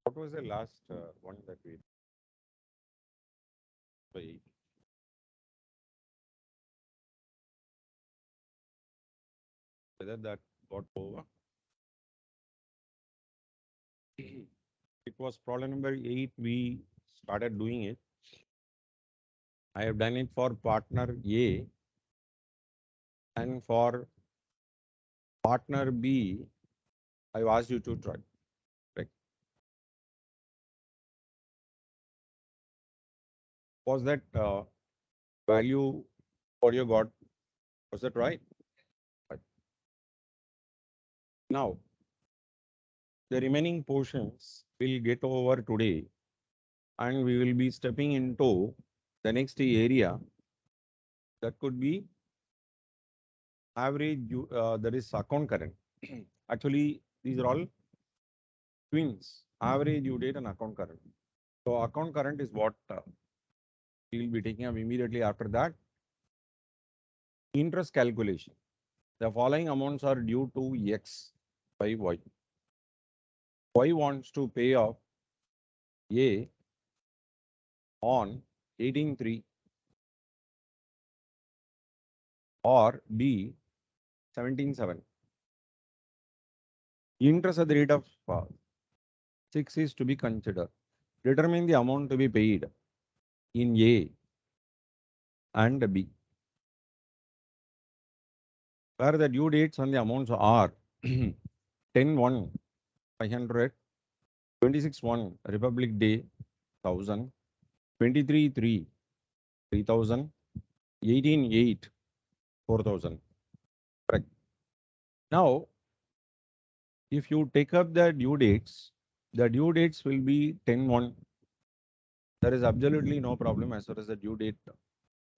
What was the last one that we played? Whether that got over? It was problem number 8. We started doing it. I have done it for partner A, and for partner B, I asked you to try. Right? Was that value what you got? Was that right? Right. Now, the remaining portions will get over today, and we will be stepping into the next area that could be average, that is account current. Actually, these are all twins, average due date and account current. So account current is what we will be taking up immediately after that. Interest calculation. The following amounts are due to X by Y. Y wants to pay off A on 18/3 or B 17/7. Interest at the rate of 6 is to be considered. Determine the amount to be paid in A and B, where the due dates and the amounts are 10/1 500, 26/1 Republic Day 1000, 23/3 3000, 18/8 4000. Correct. Now, if you take up the due dates will be 10/1. There is absolutely no problem as far as the due date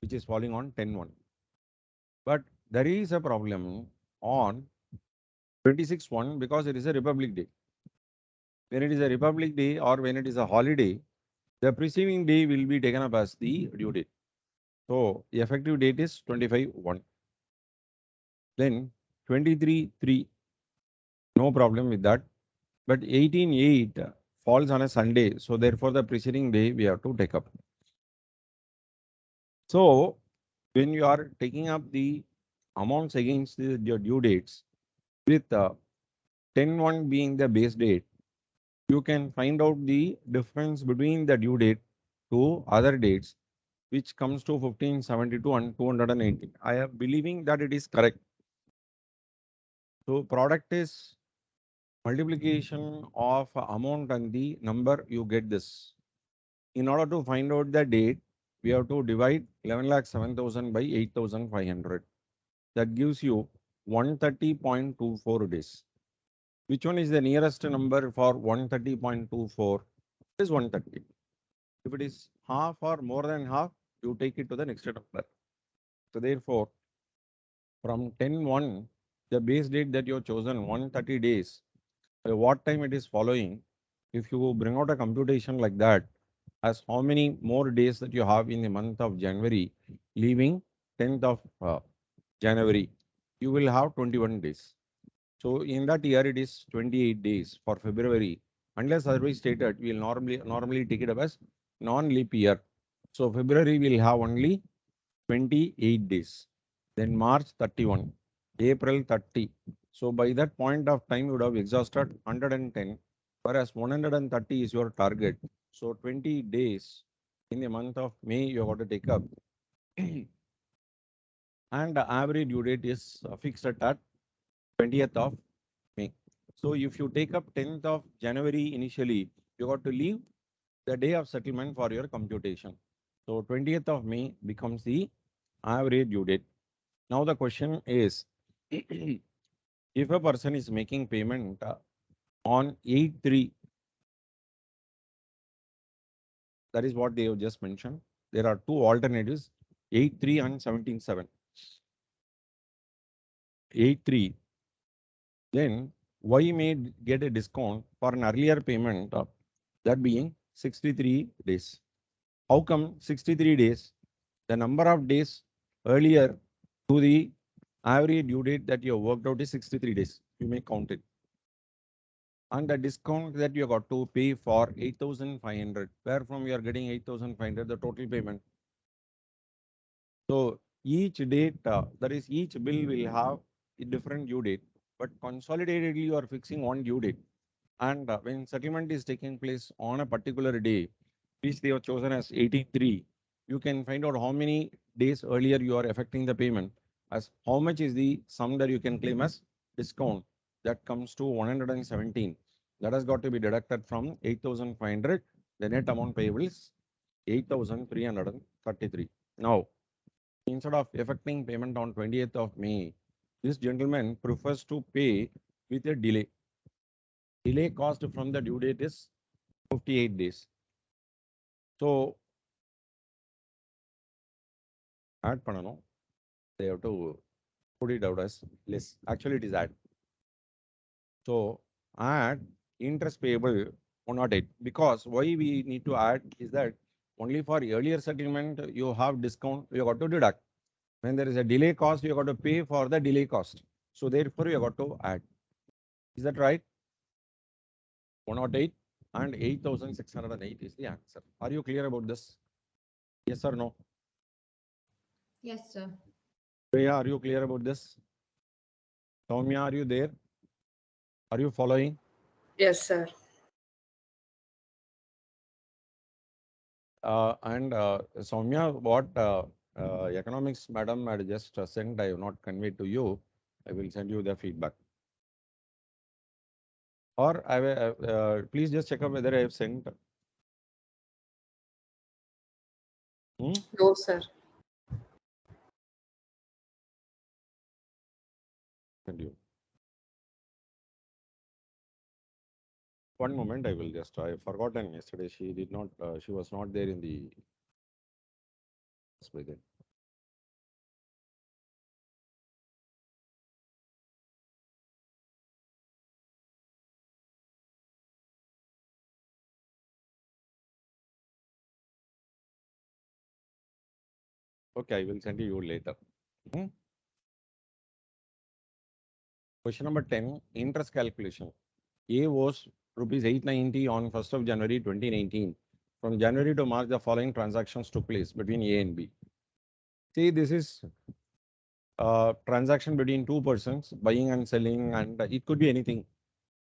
which is falling on 10/1. But there is a problem on 26/1 because it is a Republic Day. When it is a Republic Day or when it is a holiday, the preceding day will be taken up as the due date. So the effective date is 25/1. Then 23/3, no problem with that. But 18/8 falls on a Sunday. So therefore the preceding day we have to take up. So when you are taking up the amounts against your due dates with 10/1 being the base date, you can find out the difference between the due date to other dates, which comes to 1572 and 280. I am believing that it is correct. So product is multiplication of amount and the number, you get this. In order to find out the date, we have to divide 11,07,000 by 8,500. That gives you 130.24 days. Which one is the nearest number for 130.24? It is 130. If it is half or more than half, you take it to the next number. So therefore, from 10/1, the base date that you have chosen, 130 days, by what time it is following, if you bring out a computation like that, as how many more days that you have in the month of January, leaving 10th of January, you will have 21 days. So in that year, it is 28 days for February. Unless otherwise stated, we will normally take it up as non-leap year. So February will have only 28 days. Then March 31, April 30. So by that point of time, you would have exhausted 110, whereas 130 is your target. So 20 days in the month of May, you have to take up. And the average due date is fixed at 20th of May. So if you take up 10th of January initially, you got to leave the day of settlement for your computation. So 20th of May becomes the average due date. Now the question is, if a person is making payment on 8/3, that is what they have just mentioned. There are two alternatives, 8/3 and 17/7. 8/3, then Y may get a discount for an earlier payment, that being 63 days. How come 63 days? The number of days earlier to the average due date that you have worked out is 63 days. You may count it. and the discount that you got to pay for 8,500. Where from you are getting 8,500, the total payment. So each date, that is each bill will have a different due date, but consolidatedly you are fixing one due date. And when settlement is taking place on a particular day, which they have chosen as 83, you can find out how many days earlier you are affecting the payment, as how much is the sum that you can claim as discount. That comes to 117. That has got to be deducted from 8,500. The net amount payable is 8,333. Now, instead of effecting payment on 20th of May, this gentleman prefers to pay with a delay. Delay cost from the due date is 58 days. So, add panano, they have to put it out as less. Actually, it is add. So, add interest payable 108. Because why we need to add is that only for earlier settlement, you have discount, you got to deduct. When there is a delay cost, you got to pay for the delay cost. So, therefore, you got to add. Is that right? 108 and 8,608 is the answer. Are you clear about this? Yes or no? Yes, sir. Priya, are you clear about this? Soumya, are you there? Are you following? Yes, sir. And Soumya, what economics madam had just sent, I have not conveyed to you. I will send you the feedback. Or I will, please just check out whether I have sent. Hmm? No, sir. Send you. One moment, I will just. I have forgotten yesterday. She did not. She was not there in the. By then. Okay, I will send you later. Hmm? Question number 10, interest calculation. A was rupees 890 on 1st of January 2019. From January to March, the following transactions took place between A and B. See, this is a transaction between two persons, buying and selling, and it could be anything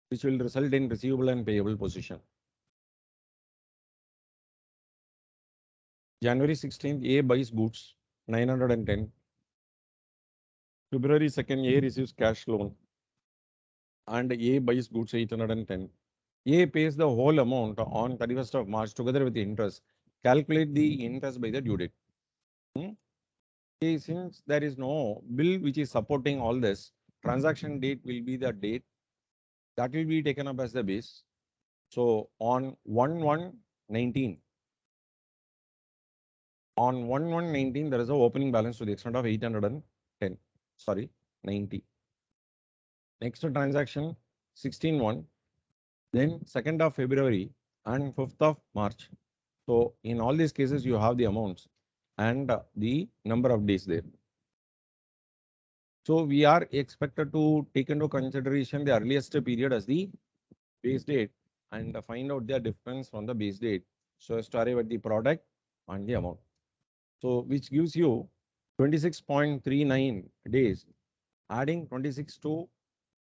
which will result in receivable and payable position. January 16th, A buys goods 910. February 2nd, A receives cash loan and A buys goods 810. A pays the whole amount on 31st of March together with the interest. Calculate the interest by the due date. Hmm? Okay, since there is no bill which is supporting all this, transaction date will be the date that will be taken up as the base. So on 1/1/19, on 1/1/19, there is a opening balance to the extent of 810. Sorry, 90. Next transaction 16/1, then 2nd of February and 5th of March. So in all these cases, you have the amounts and the number of days there. So we are expected to take into consideration the earliest period as the base date and find out the difference from the base date. So as to arrive at the product and the amount. So which gives you 26.39 days. Adding 26 to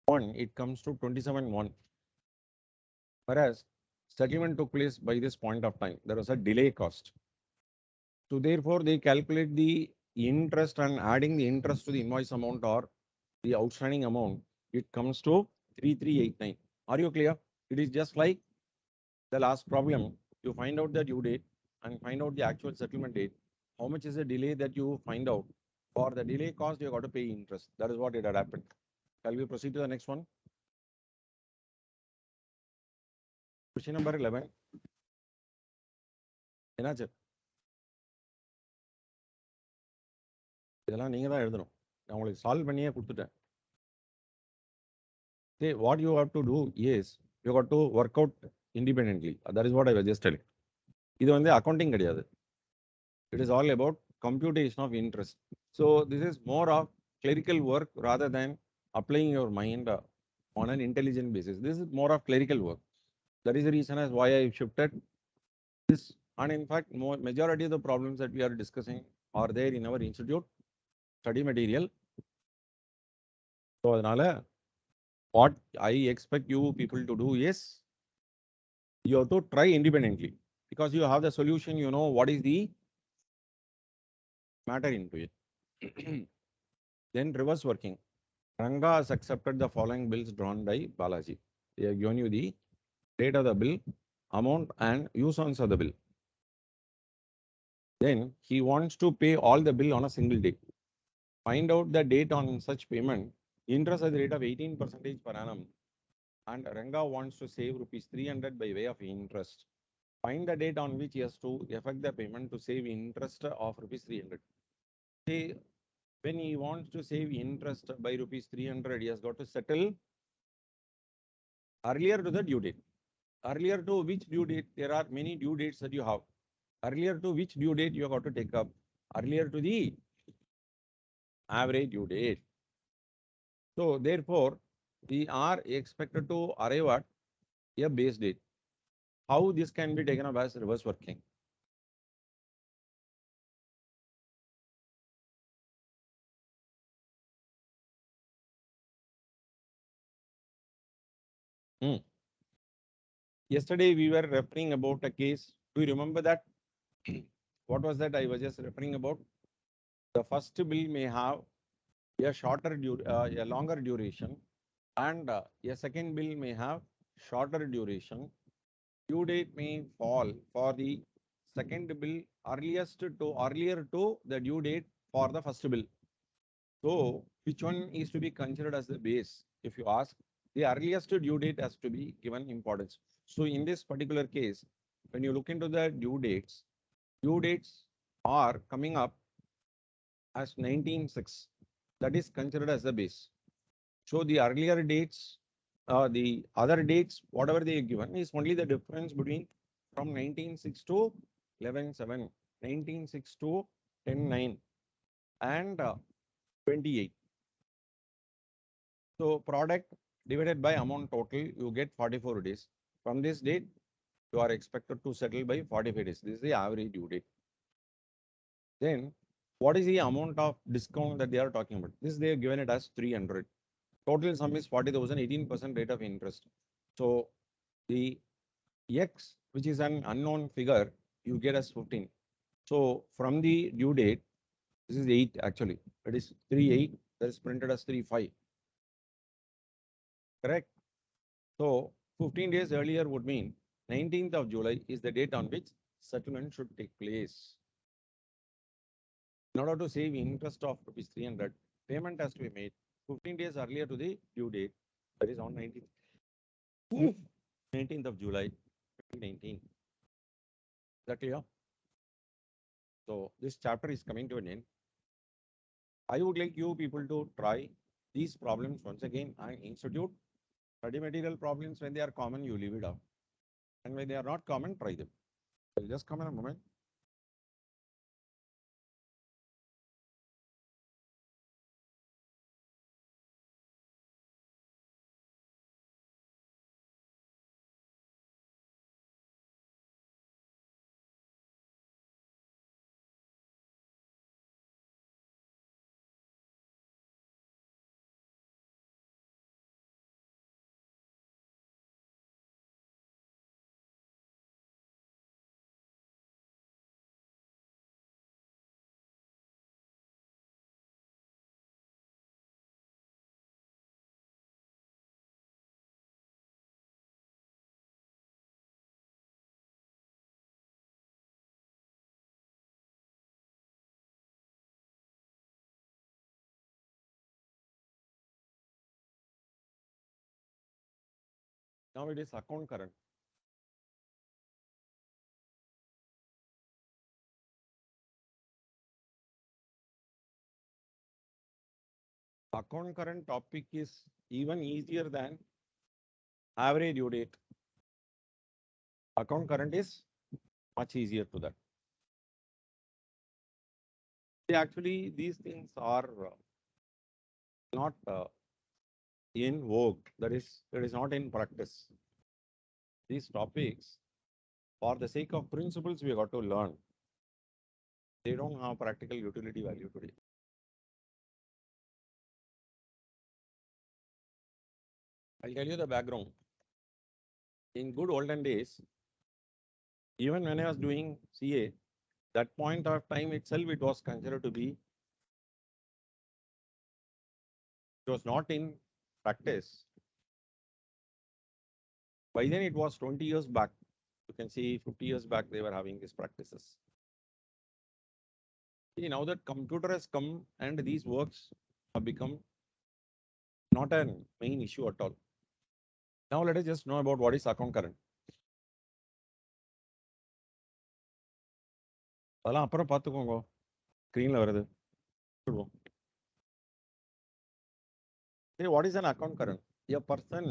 1, it comes to 27.1. Whereas settlement took place by this point of time. There was a delay cost. So therefore, they calculate the interest and adding the interest to the invoice amount or the outstanding amount, it comes to 3389. Are you clear? It is just like the last problem. You find out the due date and find out the actual settlement date. How much is the delay that you find out? For the delay cost, you got to pay interest. That is what it had happened. Shall we proceed to the next one? Question number 11. என்னாச்சு இதெல்லாம் நீங்க தான் எழுதணும் நான் உங்களுக்கு solve பண்ணியே கொடுத்துட்டேன் See, what you have to do is you got to work out independently. That is what I was just telling. இது வந்து accounting கிடையாது. It is all about computation of interest. So this is more of clerical work rather than applying your mind on an intelligent basis. This is more of clerical work. That is the reason as why I shifted this. And in fact, majority of the problems that we are discussing are there in our institute study material. So, what I expect you people to do is you have to try independently because you have the solution, you know what is the matter into it. Then reverse working. Ranga has accepted the following bills drawn by Balaji. They have given you the date of the bill, amount, and usance of the bill. Then he wants to pay all the bill on a single day. Find out the date on such payment. Interest at the rate of 18% per annum. And Ranga wants to save rupees 300 by way of interest. Find the date on which he has to effect the payment to save interest of rupees 300. Say, when he wants to save interest by rupees 300, he has got to settle earlier to the due date. Earlier to which due date? There are many due dates that you have. Earlier to which due date you have got to take up? Earlier to the average due date. So therefore, we are expected to arrive at a base date. How this can be taken up as reverse working? Hmm. Yesterday we were referring about a case. Do you remember that? What was that I was just referring about? The first bill may have a longer duration, and a second bill may have shorter duration. Due date may fall for the second bill earlier to the due date for the first bill. So which one is to be considered as the base? If you ask, the earliest due date has to be given importance. So in this particular case, when you look into the due dates are coming up as 19/6. That is considered as the base. So the earlier dates, the other dates, whatever they are given, is only the difference between from 19/6 to 11/7, 19/6 to 10/9, and 28. So product divided by amount total, you get 44 days. From this date, you are expected to settle by 45 days. This is the average due date. Then, what is the amount of discount that they are talking about? This they have given it as 300. Total sum is 40,000, 18% rate of interest. So the X, which is an unknown figure, you get as 15. So from the due date, this is 8 actually. It is 3/8. That is printed as 3/5. Correct? So 15 days earlier would mean 19th of July is the date on which settlement should take place. In order to save interest of rupees 300, payment has to be made 15 days earlier to the due date. That is on 19th of July 2019. Is that clear? So this chapter is coming to an end. I would like you people to try these problems once again and institute study material problems. When they are common, you leave it out. And when they are not common, try them. I'll just come in a moment. Now it is account current. Account current topic is even easier than average due date. Account current is much easier to that. See, actually, these things are not in vogue. That is not in practice. These topics, for the sake of principles, we got to learn. They don't have practical utility value today. I'll tell you the background. In good olden days, even when I was doing CA, that point of time itself, it was considered to be, it was not in practice. By then, it was 20 years back. You can see 50 years back, they were having these practices. See, now that computer has come and these works have become not a main issue at all. Now, let us just know about what is account current. அதெல்லாம் அப்புறம் பார்த்துக்கோங்க ஸ்க்ரீனில் வருது சொல்லுவோம். What is an account current? A person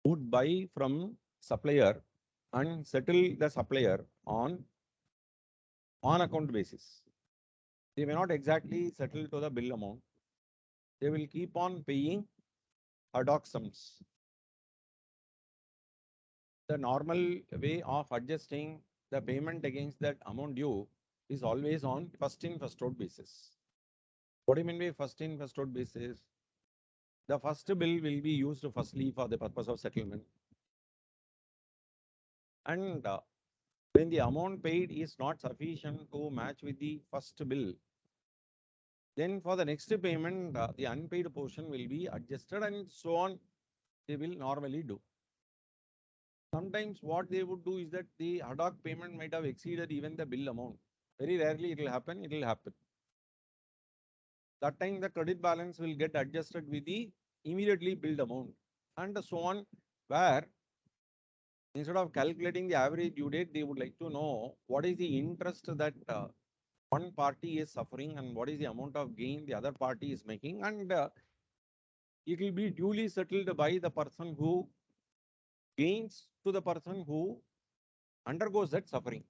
would buy from supplier and settle the supplier on account basis. They may not exactly settle to the bill amount. They will keep on paying ad hoc sums. The normal way of adjusting the payment against that amount due is always on first in, first out basis. What do you mean by first in, first out basis? The first bill will be used firstly for the purpose of settlement. And when the amount paid is not sufficient to match with the first bill, then for the next payment, the unpaid portion will be adjusted and so on. They will normally do. Sometimes what they would do is that the ad hoc payment might have exceeded even the bill amount. Very rarely it will happen. It will happen. That time the credit balance will get adjusted with the immediately billed amount and so on, where instead of calculating the average due date, they would like to know what is the interest that one party is suffering and what is the amount of gain the other party is making, and it will be duly settled by the person who gains to the person who undergoes that suffering.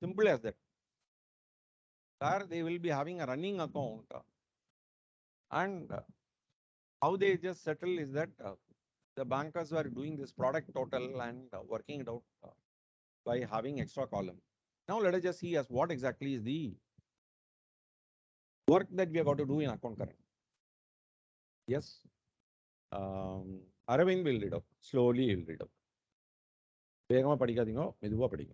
Simple as that. There they will be having a running account, and how they just settle is that the bankers were doing this product total and working it out by having extra column. Now let us just see as what exactly is the work that we are going to do in account current. Yes, Aravind will read up. Slowly he will read up. வேகமா படிக்காதீங்க, மெதுவா படிங்க.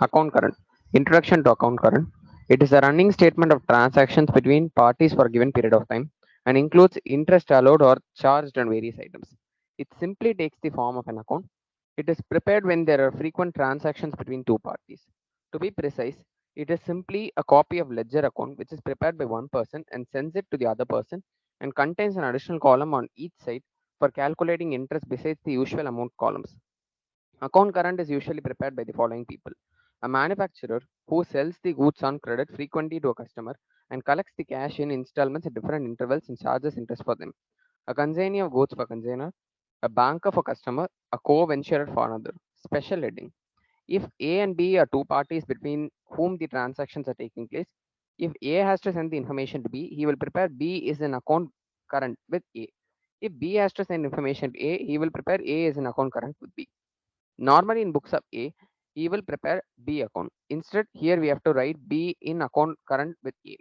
Account current. Introduction to account current. It is a running statement of transactions between parties for a given period of time and includes interest allowed or charged on various items. It simply takes the form of an account. It is prepared when there are frequent transactions between two parties. To be precise, it is simply a copy of ledger account which is prepared by one person and sends it to the other person and contains an additional column on each side for calculating interest besides the usual amount columns. Account current is usually prepared by the following people: a manufacturer who sells the goods on credit frequently to a customer and collects the cash in installments at different intervals and charges interest for them; a consignee of goods for consignor; a banker for customer; a co-venturer for another. Special heading: if A and B are two parties between whom the transactions are taking place, if A has to send the information to B, he will prepare B is an account current with A. If B has to send information to A, he will prepare A is an account current with B. Normally in books of A, he will prepare B account. Instead, here we have to write B in account current with A.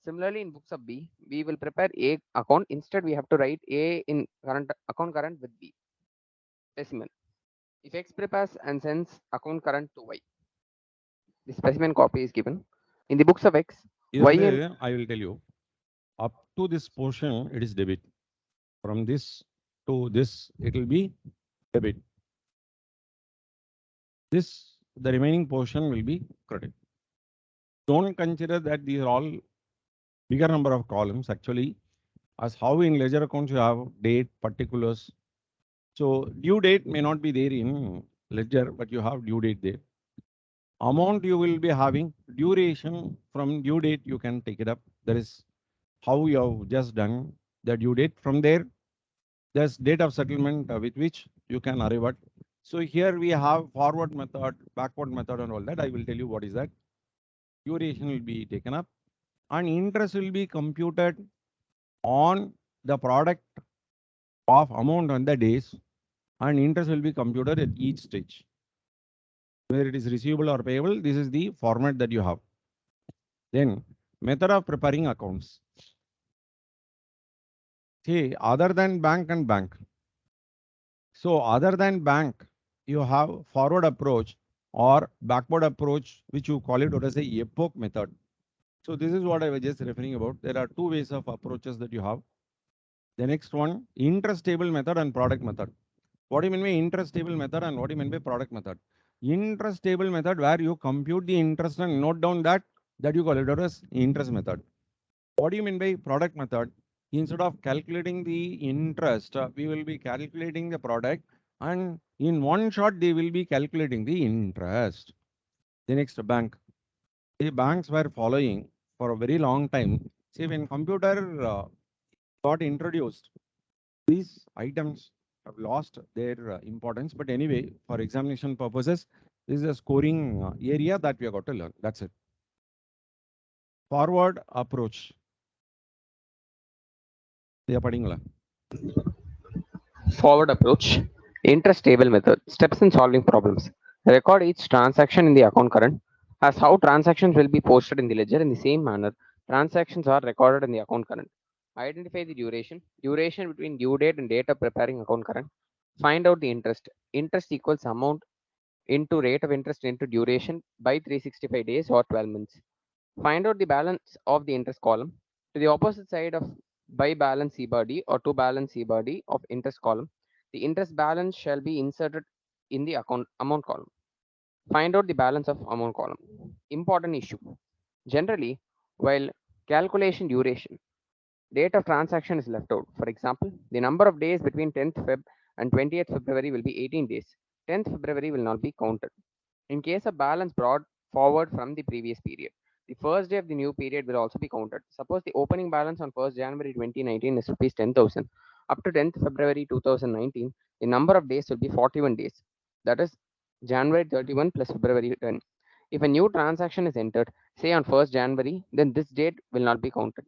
Similarly, in books of B, we will prepare A account. Instead, we have to write A in current account current with B. Specimen. If X prepares and sends account current to Y, the specimen copy is given. In the books of X, Y and I will tell you, up to this portion, it is debit. From this to this, it will be debit. This, the remaining portion will be credit. Don't consider that these are all bigger number of columns. Actually, as how in ledger accounts you have date, particulars. So due date may not be there in ledger, but you have due date there. Amount you will be having, duration from due date you can take it up. That is how you have just done the due date. From there, there's date of settlement with which you can arrive at. So here we have forward method, backward method and all that. I will tell you what is that. Duration will be taken up. and interest will be computed on the product of amount on the days, and interest will be computed at each stage. Whether it is receivable or payable, this is the format that you have. Then method of preparing accounts. See, other than bank and bank. So other than bank, you have forward approach or backward approach, which you call it as a epoch method. So this is what I was just referring about. There are two ways of approaches that you have. The next one, interest table method and product method. What do you mean by interest table method and what do you mean by product method? Interest table method where you compute the interest and note down that you call it as interest method. What do you mean by product method? Instead of calculating the interest, we will be calculating the product, and in one shot they will be calculating the interest. The next, bank. The banks were following for a very long time. See, when computer got introduced, these items have lost their importance. But anyway, for examination purposes, this is a scoring area that we have got to learn. That's it. Forward approach. Yeah, padingala. Forward approach. Interest table method. Steps in solving problems. Record each transaction in the account current. As how transactions will be posted in the ledger in the same manner, transactions are recorded in the account current. Identify the duration. Duration between due date and date of preparing account current. Find out the interest. Interest equals amount into rate of interest into duration by 365 days or 12 months. Find out the balance of the interest column. To the opposite side of by balance C bar D or to balance C bar D of interest column, the interest balance shall be inserted in the account amount column. Find out the balance of amount column. Important issue. Generally, while calculation duration, date of transaction is left out. For example, the number of days between 10th Feb and 20th February will be 18 days. 10th February will not be counted. In case of balance brought forward from the previous period, the first day of the new period will also be counted. Suppose the opening balance on 1st January 2019 is rupees 10,000. Up to 10th February 2019, the number of days will be 41 days. That is January 31 plus February 10. If a new transaction is entered, say on 1st January, then this date will not be counted.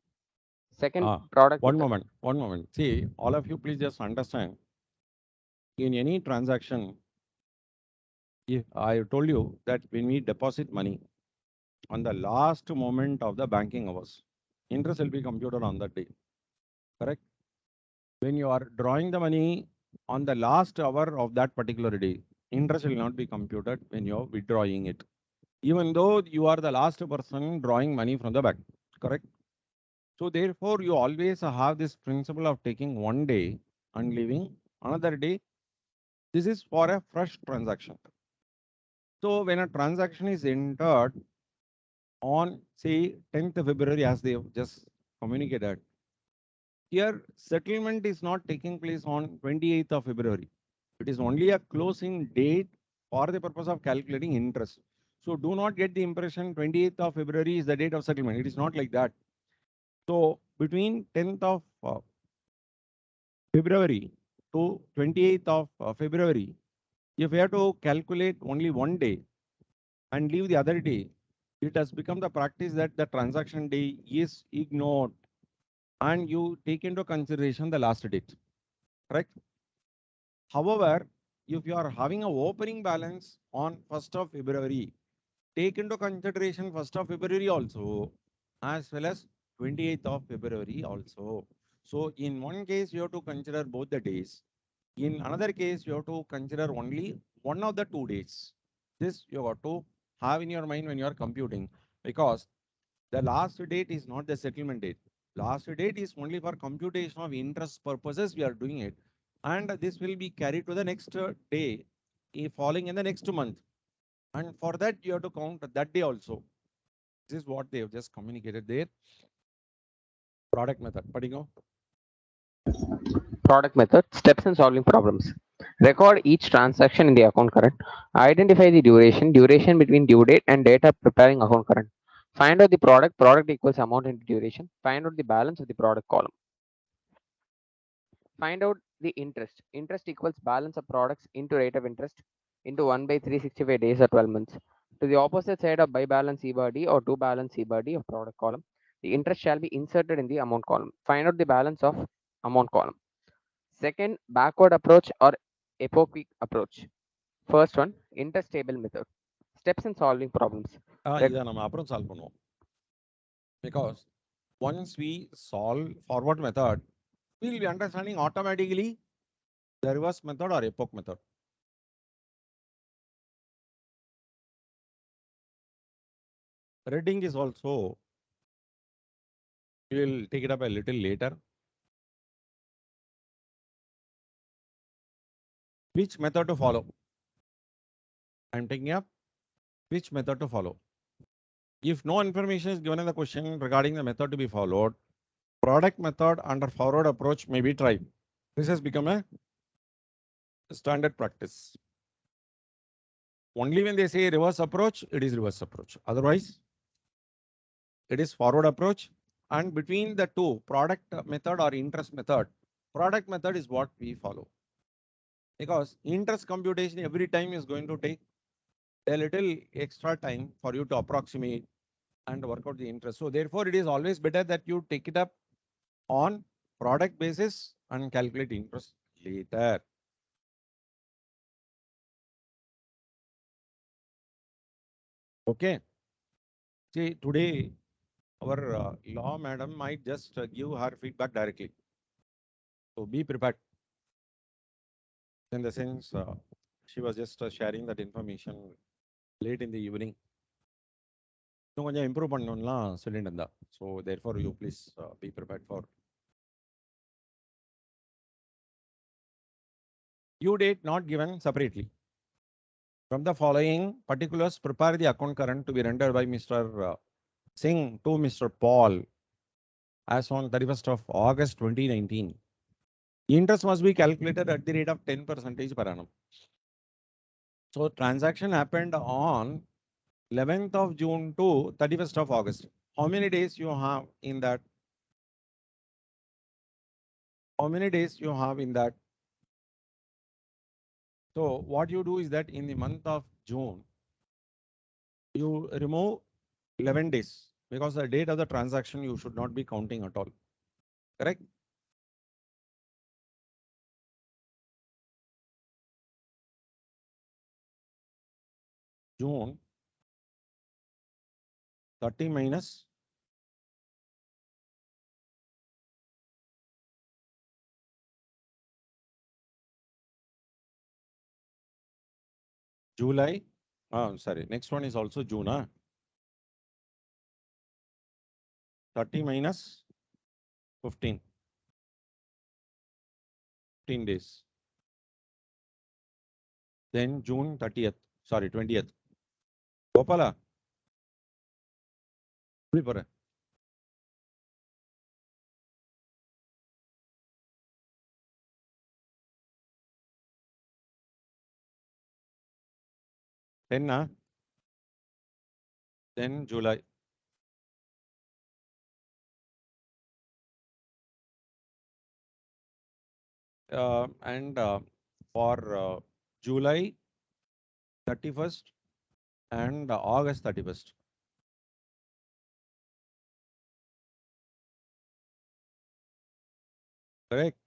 Second, product One method. moment, one moment. See, all of you, please just understand. In any transaction, if I told you that when we deposit money on the last moment of the banking hours, interest will be computed on that day. Correct? When you are drawing the money on the last hour of that particular day, interest will not be computed when you are withdrawing it. Even though you are the last person drawing money from the bank. Correct? So therefore, you always have this principle of taking one day and leaving another day. This is for a fresh transaction. So when a transaction is entered on, say, 10th February, as they have just communicated, here settlement is not taking place on 28th of February. It is only a closing date for the purpose of calculating interest. So do not get the impression 28th of February is the date of settlement. It is not like that. So between 10th of February to 28th of February, if we have to calculate only one day and leave the other day, it has become the practice that the transaction day is ignored and you take into consideration the last date. Correct? However, if you are having a opening balance on 1st of February, take into consideration 1st of February also, as well as 28th of February also. So in one case, you have to consider both the days. In another case, you have to consider only one of the 2 days. This you have to have in your mind when you are computing, because the last date is not the settlement date. Last date is only for computation of interest purposes we are doing it. And this will be carried to the next day, falling in the next month. And for that, you have to count that day also. This is what they have just communicated there. Product method. Padingo. Product method. Steps in solving problems. Record each transaction in the account current. Identify the duration. Duration between due date and date of preparing account current. Find out the product. Product equals amount into duration. Find out the balance of the product column. Find out the interest. Interest equals balance of products into rate of interest into 1 by 365 days or 12 months. To the opposite side of by balance C bar D or to balance C bar D of product column, The interest shall be inserted in the amount column. Find out the balance of amount column. Second, backward approach or epochic approach. First one, interest table method. Steps in solving problems. இதை நம்ம அப்புறம் solve பண்ணுவோம். Because once we solve forward method, we will be understanding automatically the reverse method or epoch method. Reading is also, we will take it up a little later. Which method to follow? I am taking up which method to follow. If no information is given in the question regarding the method to be followed, product method under forward approach may be tried. This has become a standard practice. Only when they say reverse approach, it is reverse approach. Otherwise, it is forward approach. And between the two, product method or interest method, product method is what we follow. Because interest computation every time is going to take a little extra time for you to approximate and work out the interest. So therefore, it is always better that you take it up on product basis and calculate interest later. Okay. See, today our law madam might just give her feedback directly. So be prepared. In the sense, she was just sharing that information late in the evening. இன்னும் கொஞ்சம் improve பண்ணணும்லாம் சொல்லிட்டு இருந்தா. So therefore, you please be prepared for due date not given separately. From the following particulars, prepare the account current to be rendered by Mr. Singh to Mr. Paul as on 31st of August 2019. Interest must be calculated at the rate of 10% per annum. So transaction happened on 11th of June to 31st of August. How many days you have in that? How many days you have in that? So what you do is that in the month of June, you remove 11 days because the date of the transaction you should not be counting at all. Correct? June 30 minus July. Sorry, next one is also June. 30 minus 15. 15 days. Then June 30th. Sorry, 20th. Gopala. எப்படி போற? Then July. And for July 31st and August 31st. Correct?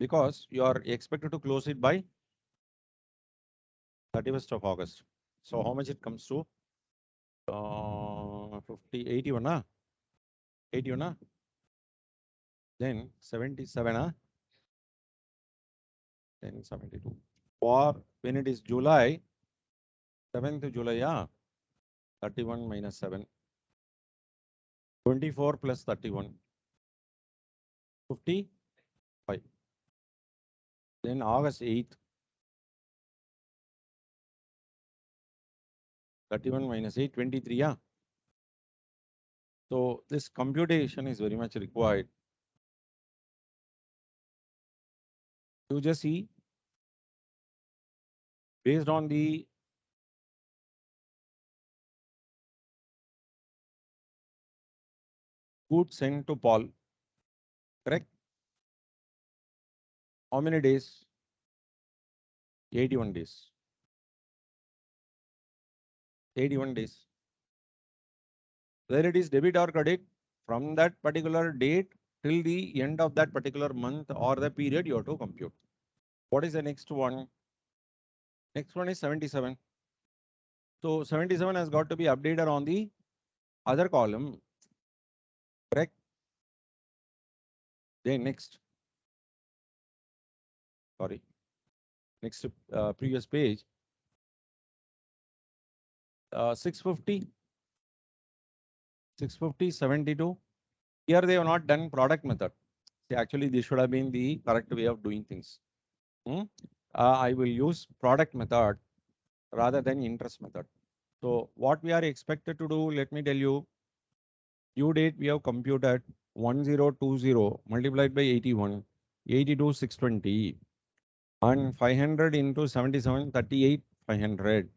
Because you are expected to close it by 31st of August. So how much it comes to? 50, 81, 81, then 77, then 72. For when it is July, 7th July, 31 minus 7. 24 plus 31. 55. Then August 8th. 31 minus 8, 23, So this computation is very much required. You just see, based on the goods sent to Paul, correct? How many days? 81 days. 81 days. Whether it is debit or credit, from that particular date till the end of that particular month or the period you have to compute. What is the next one? Next one is 77. So 77 has got to be updated on the other column, correct? Then next, sorry, next previous page, 650, 650, 72. Here they have not done product method. See, actually, this should have been the correct way of doing things. I will use product method rather than interest method. So what we are expected to do, let me tell you, due date we have computed 1020 multiplied by 81, 82, 620, and 500 into 77, 38, 500,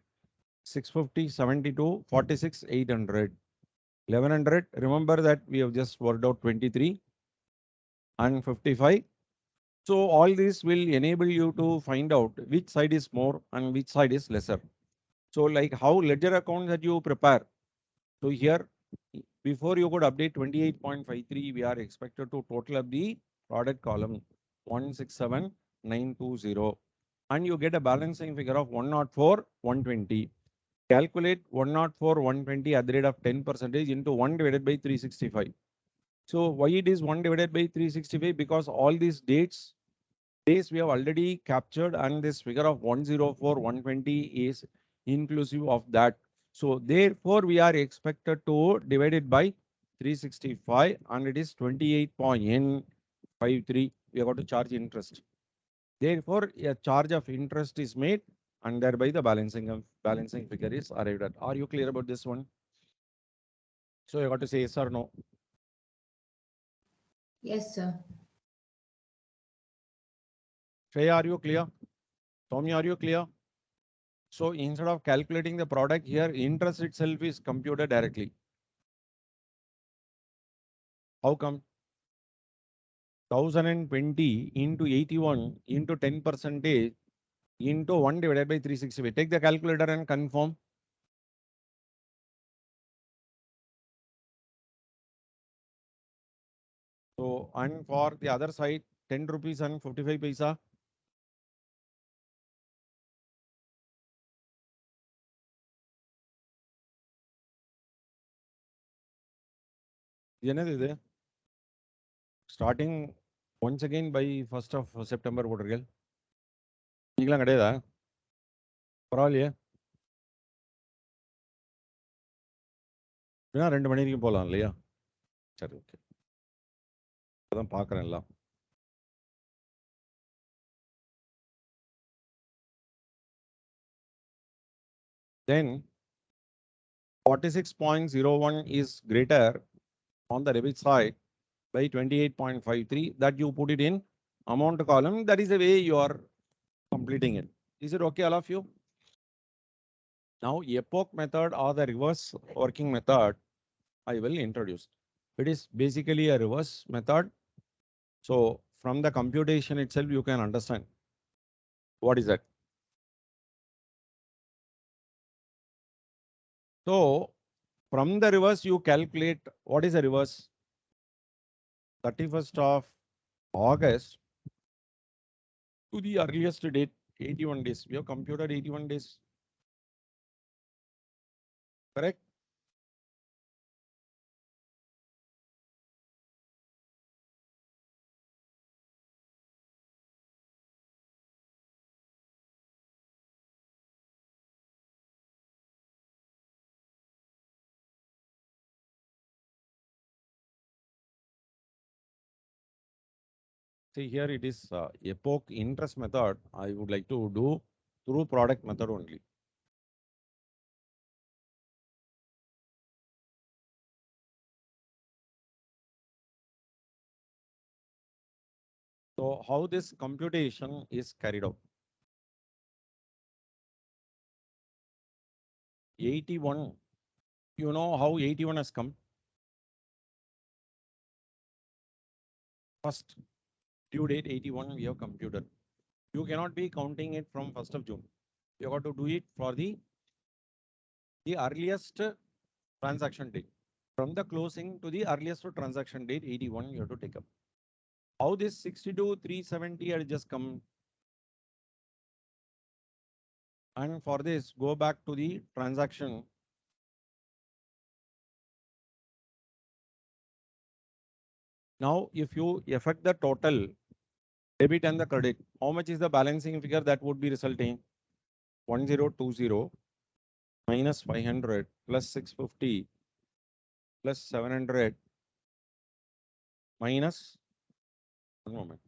650, 72, 46, 800, 1100. Remember that we have just worked out 23 and 55. So all this will enable you to find out which side is more and which side is lesser. So like how ledger account that you prepare. So here, before you could update 28.53, we are expected to total up the product column 167920. And you get a balancing figure of 104, 120. Calculate 104, 120 at the rate of 10% into 1 divided by 365. So why it is 1 divided by 365? Because all these days we have already captured, and this figure of 104, 120 is inclusive of that. So therefore, we are expected to divide it by 365, and it is 28.53. We have got to charge interest. Therefore, a charge of interest is made, and thereby the balancing figure is arrived at. Are you clear about this one? So you got to say yes or no. Yes, sir. Shreya, are you clear? Tommy, are you clear? So instead of calculating the product here, interest itself is computed directly. How come? 1020 into 81 into 10 percentage into 1 divided by 365. Take the calculator and confirm. So, and for the other side, 10 rupees and 55 paisa. ಏನದಿದೆ? Starting once again by 1st of September போட்டிருக்கேன். நீங்களாம் கிடையாதா? பரவாயில்லையே. ஏன்னா 2 மணி வரைக்கும் போகலாம் இல்லையா? சரி, okay. அதான் பார்க்குறேன் எல்லாம். Then 46.01 is greater on the debit side by 28.53, that you put it in amount column. That is the way you are completing it. Is it okay, all of you? Now, epoch method or the reverse working method, I will introduce. It is basically a reverse method. So from the computation itself, you can understand what is that. So from the reverse, you calculate what is the reverse. 31st of August to the earliest date, 81 days. We have computed 81 days. Correct? See, here it is epoch interest method. I would like to do through product method only. So how this computation is carried out? 81, you know how 81 has come? First due date 81 we have computed. You cannot be counting it from 1st of June. You got to do it for the earliest transaction date. From the closing to the earliest transaction date, 81, you have to take up. How this 62, 370 had just come. And for this, go back to the transaction. Now, if you effect the total debit and the credit, how much is the balancing figure that would be resulting? 1020 minus 500 plus 650 plus 700 minus, one moment.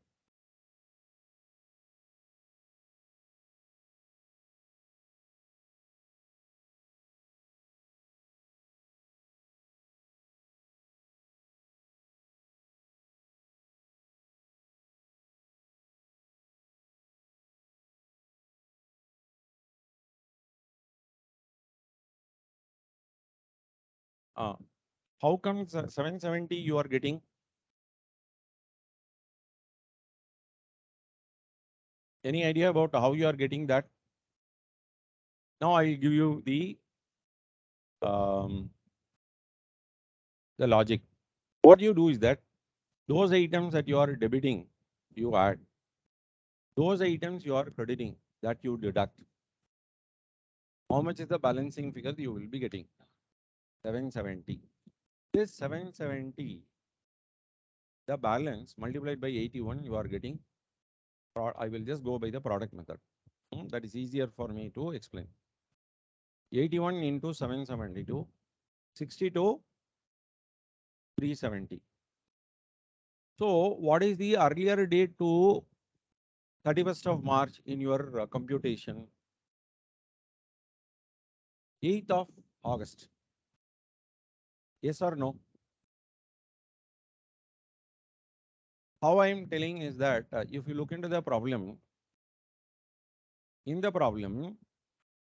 How come 770 you are getting? Any idea about how you are getting that? Now I will give you um, the logic. What you do is that those items that you are debiting, you add. Those items you are crediting, that you deduct. How much is the balancing figure you will be getting? 770. This 770, the balance multiplied by 81, you are getting. I will just go by the product method. That is easier for me to explain. 81 into 772, 62, 370. So what is the earlier date to 31st of March in your computation? 8th of August. Yes or no? How I am telling is that if you look into the problem, in the problem,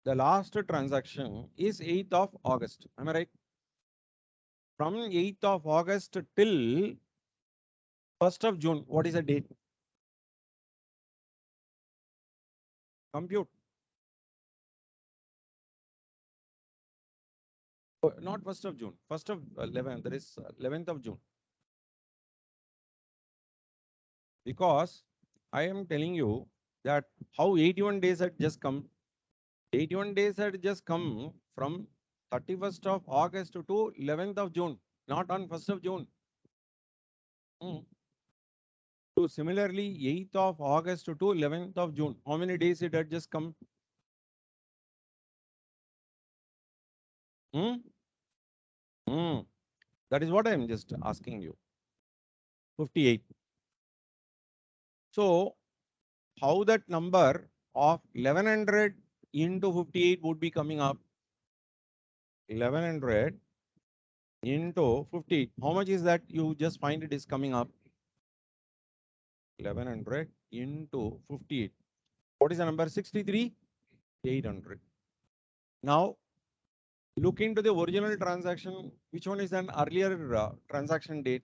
the last transaction is 8th of August. Am I right? From 8th of August till 1st of June, what is the date? Compute. Oh, not 1st of June, 1st of 11th, there is 11th of June. Because I am telling you that how 81 days had just come. 81 days had just come from 31st of August to 11th of June, not on 1st of June. So similarly, 8th of August to 11th of June, how many days it had just come? Hmm? Hmm. That is what I am just asking you. 58. So how that number of 1100 into 58 would be coming up? 1100 into 50. How much is that? You just find it is coming up. 1100 into 58. What is the number? 63? 800. Now, look into the original transaction. Which one is an earlier transaction date?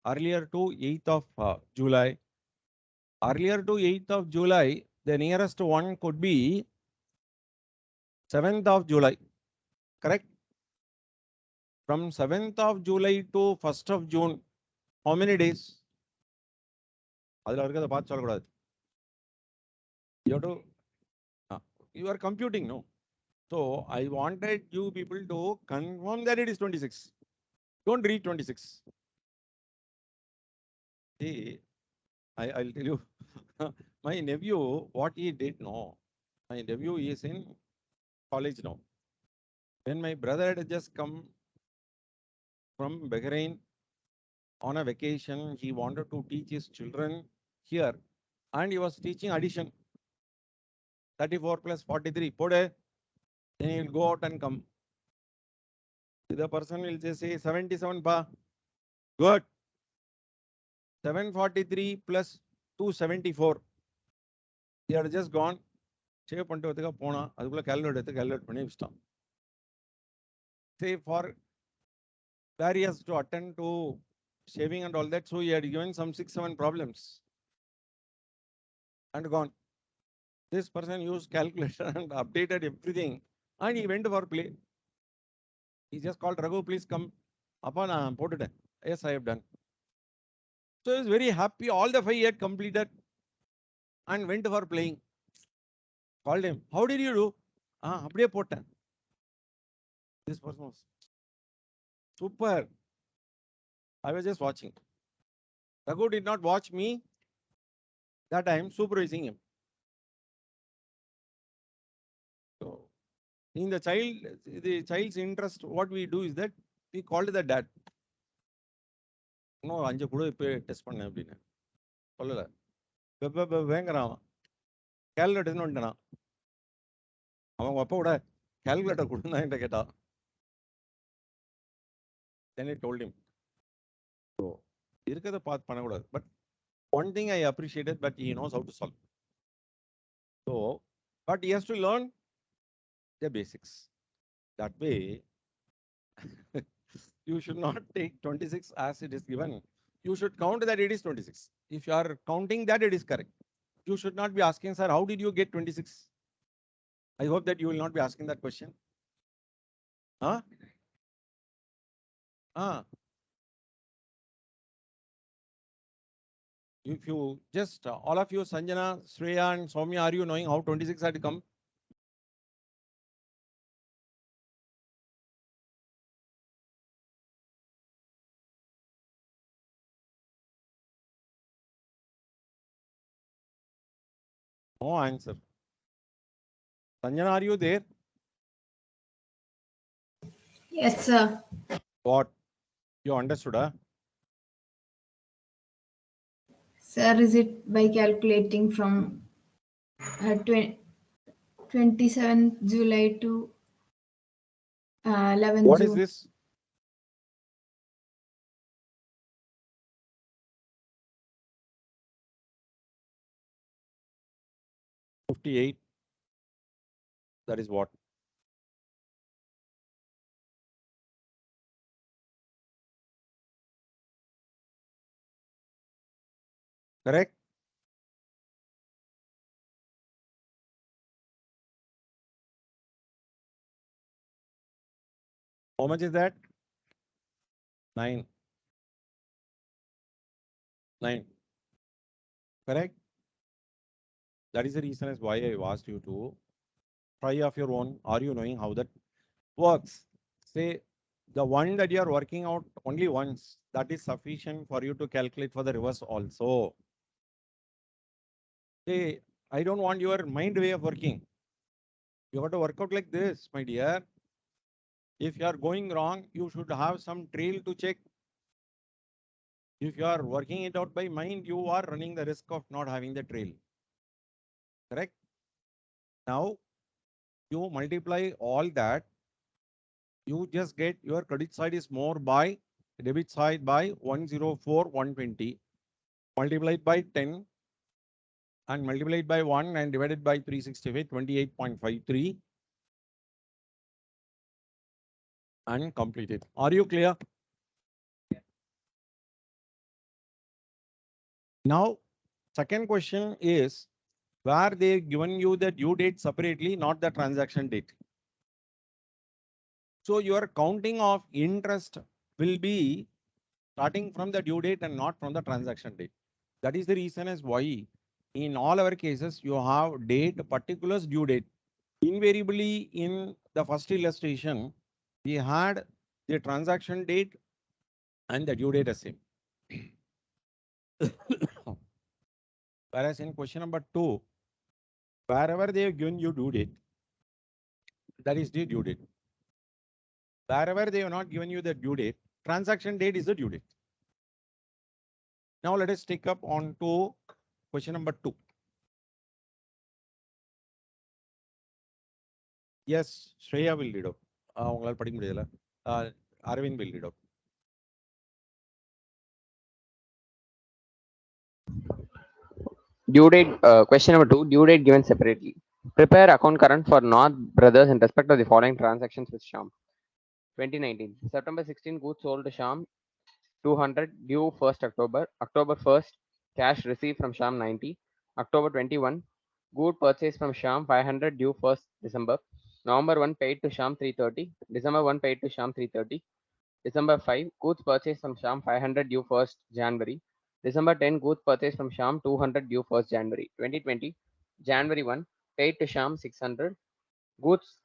Earlier to 8th of July. Earlier to 8th of July, the nearest one could be 7th of July. Correct? From 7th of July to 1st of June, how many days? You have to, you are computing, no? So I wanted you people to confirm that it is 26. Don't read 26. See, I'll tell you, my nephew, what he did, no. My nephew is in college now. When my brother had just come from Bahrain on a vacation, he wanted to teach his children here, and he was teaching addition. 34 plus 43, put a, then he'll go out and come. The person will just say 77 pa. Good. 743 plus 274. They are just gone. Say for barriers to attend to shaving and all that. So he had given some 6-7 problems and gone. This person used calculator and updated everything, and he went for play. He just called Raghu, please come. Appa நான் போட்டுட்டேன். Yes, I have done. So he was very happy. All the 5 he had completed and went for playing. Called him. How did you do? அப்படியே போட்டேன். This person was super. I was just watching. Raghu did not watch me. That I am supervising him. So in the child's interest, what we do is that we called the dad. இன்னும் 5 கூட இப்போ test பண்ணேன் அப்படின்னு சொல்லலை. வேங்கிறான் கேல்குலேட்டர்னு வந்துட்டான். அவங்க அப்பா கூட கேல்குலேட்டர் கொடுத்தான் என்கிட்ட கேட்டான். Then I told him. So இருக்கிறத பார்த்து பண்ணக்கூடாது. But one thing I appreciated that he knows how to solve. So, but he has to learn the basics. That way, you should not take 26 as it is given. You should count that it is 26. If you are counting that, it is correct. You should not be asking, sir, how did you get 26? I hope that you will not be asking that question. Huh? If you just, all of you, Sanjana, Sreeya and Soumya, are you knowing how 26 had come? No answer. Sanjana, are you there? Yes, sir. What? You understood, huh? Sir, is it by calculating from 27th July to 11th What is June? this? $58. That is what? Correct? How much is that? 9. 9. Correct? That is the reason as why I asked you to try of your own. Are you knowing how that works? Say the one that you are working out only once, that is sufficient for you to calculate for the reverse also. Say, I don't want your mind way of working. You have to work out like this, my dear. If you are going wrong, you should have some trail to check. If you are working it out by mind, you are running the risk of not having the trail. Correct? Now, you multiply all that, you just get your credit side is more by debit side by 104, 120, multiplied by 10 and multiplied by 1 and divided by 365, 28.53 and complete it. Are you clear? Now, second question is where they given you the due date separately, not the transaction date. So your counting of interest will be starting from the due date and not from the transaction date. That is the reason as why in all our cases you have date, particulars, due date. Invariably in the first illustration, we had the transaction date and the due date as same. Whereas in question number 2, wherever they have given you due date, that is the due date. Wherever they have not given you the due date, transaction date is the due date. Now let us take up on to question number 2. Yes, Shreya will lead up. Arvind will lead up. Due date, question number 2, due date given separately. Prepare account current for North Brothers in respect of the following transactions with Sham. 2019, September 16, goods sold to Sham 200, due 1st October. October 1st, cash received from Sham 90. October 21, good purchase from Sham 500, due 1st December. November 1 paid to Sham 330. December 1 paid to Sham 330. December 5, goods purchased from Sham 500 due 1st January. December 10, goods purchased from Sham 200 due 1st January. 2020, January 1, paid to Sham 600, goods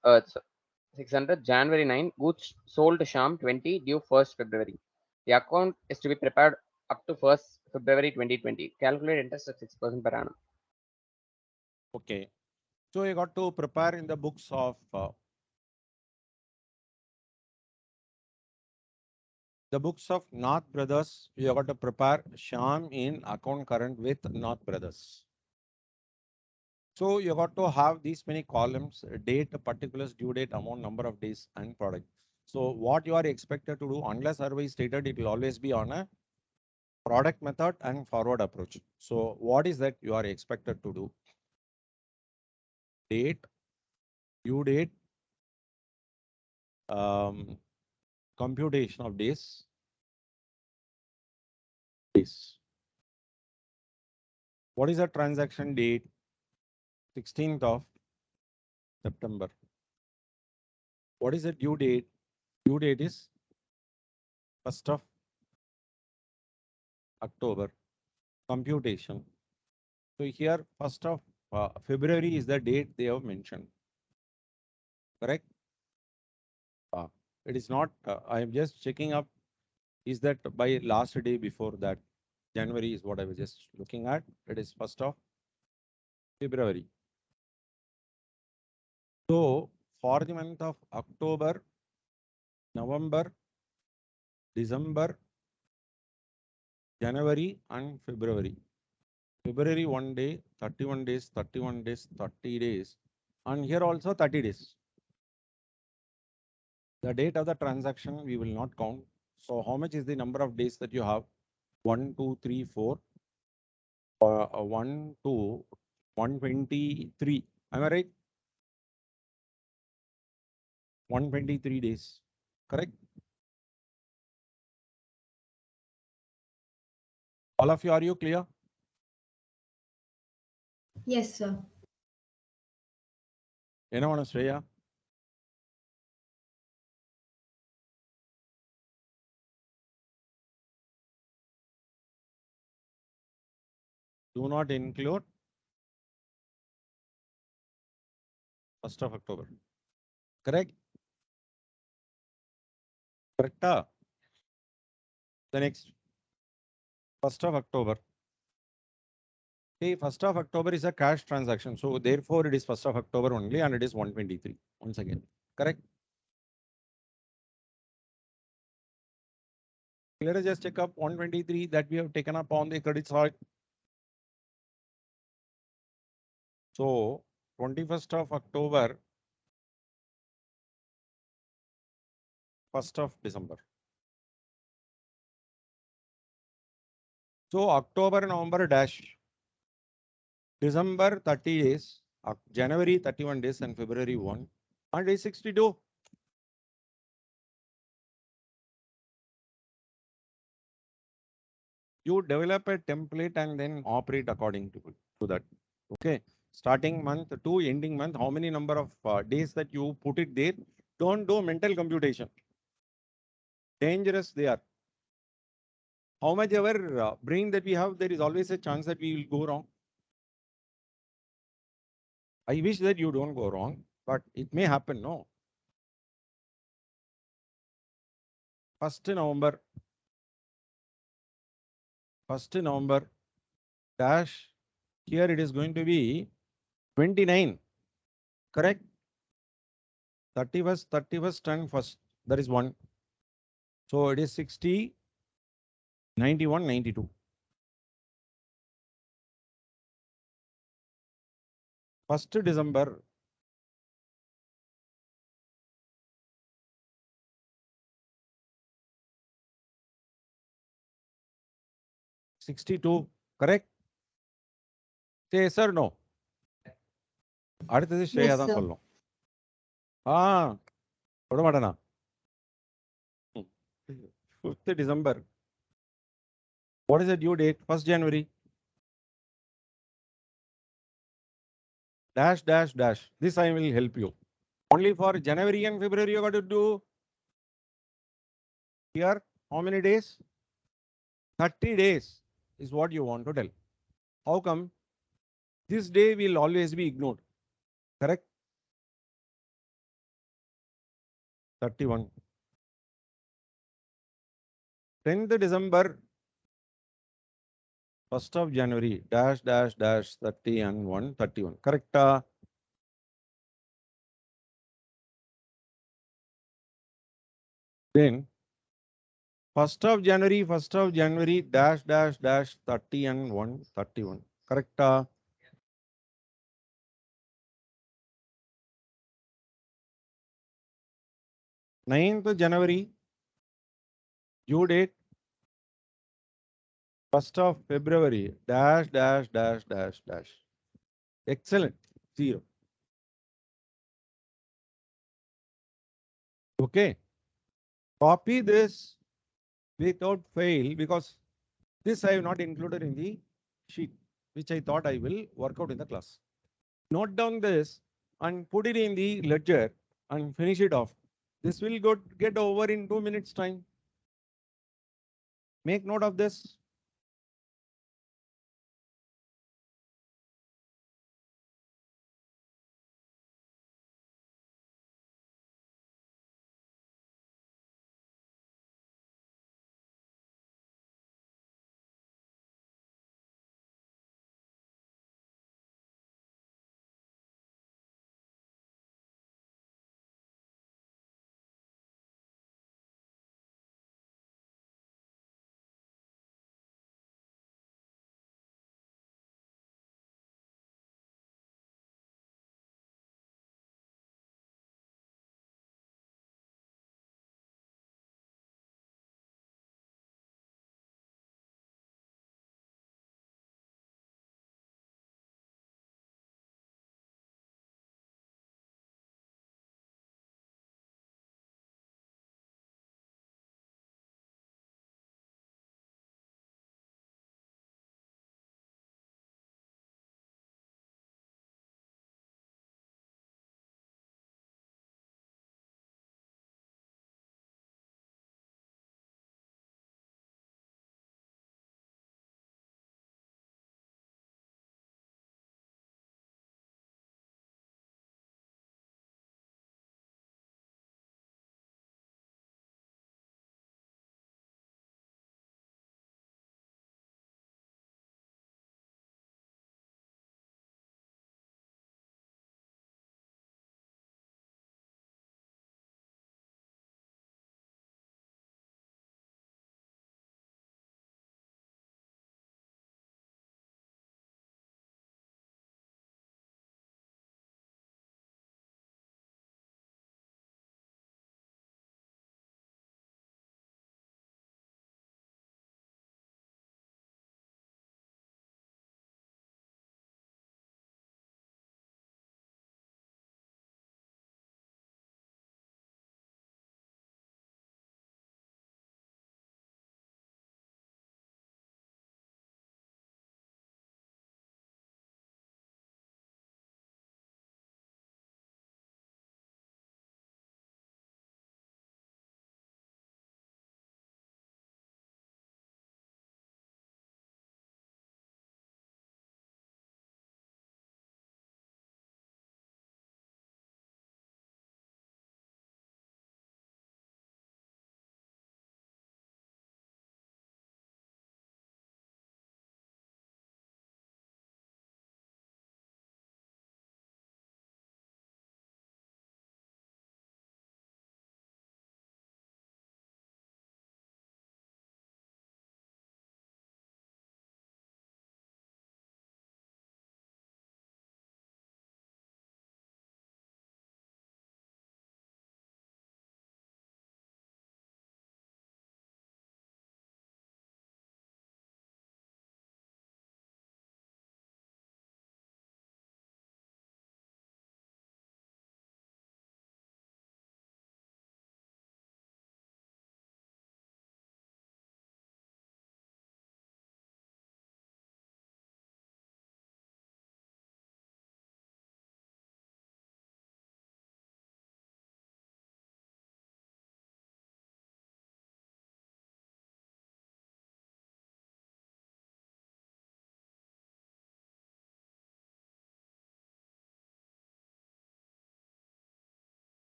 600. January 9, goods sold to Sham 20 due 1st February. The account is to be prepared up to 1st February 2020. Calculate interest at 6% per annum. Okay. So you got to prepare in the books of North Brothers. You got to prepare Sham in account current with North Brothers. So you got to have these many columns: date, particulars, due date, amount, number of days, and product. So what you are expected to do, unless otherwise stated, it will always be on a product method and forward approach. So what is that you are expected to do? Date, due date, computation of days. What is the transaction date? 16th of September. What is the due date? Due date is 1st of October. Computation. So here 1st of February is the date they have mentioned. Correct? It is not, I am just checking up, is that by last day before that? January is what I was just looking at. It is 1st of February. So for the month of October, November, December, January and February. February 1 day, 31 days, 31 days, 30 days. And here also 30 days. The date of the transaction we will not count. So how much is the number of days that you have? 1, 2, 3, 4. 1, 2, 123. Am I right? 123 days. Correct? All of you, are you clear? Yes, sir. Anyone, Sreya? Do not include 1st of October. Correct? Correct? The next 1st of October. Okay, 1st of October is a cash transaction. So therefore it is 1st of October only and it is 123 once again. Correct? Let us just check up 123 that we have taken up on the credit side. So 21st of October, 1st of December. So October, November dash, December 30 days, January 31 days and February 1 and day 62. You develop a template and then operate according to that. Okay. Starting month to ending month, how many number of days that you put it there? Don't do mental computation. Dangerous they are. How much ever brain that we have, there is always a chance that we will go wrong. I wish that you don't go wrong, but it may happen, no? 1st November, 1st November dash, here it is going to be 29, correct? 31st, 31st and 1st, that is 1. So it is 60, 91, 92. 1st December, 62, correct? Say yes or no. அடுத்தது Shreya Yes, தான் sir. சொல்லணும். விட மாட்டேனா? 5th December. What is the due date? 1st January. Dash, dash, dash. This I will help you. Only for January and February you got to do Here, how many days? 30 days is what you want to tell. How come? This day will always be ignored. Correct? 31. 10th December, 1st of January, dash, dash, dash, 30 and 1, 31. Correct? Then 1st of January, dash, dash, dash, 30 and 1, 31. Correct? 9th January, due date, 1st of February, dash, dash, dash, dash, dash. Excellent. 0. Okay. Copy this without fail because this I have not included in the sheet, which I thought I will work out in the class. Note down this and put it in the ledger and finish it off. This will get over in 2 minutes time. Make note of this.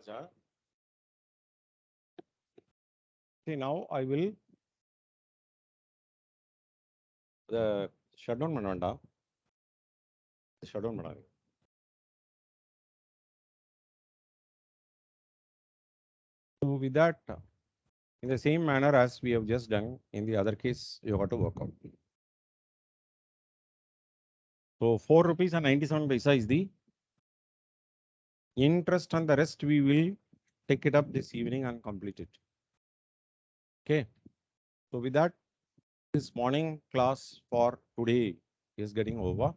Raja. See, now I will the shutdown mananda. Shutdown mananda. So with that, in the same manner as we have just done in the other case, you have to work out. So 4 rupees and 97 paisa is the interest, and the rest we will take it up this evening and complete it. Okay. So with that, this morning class for today is getting over.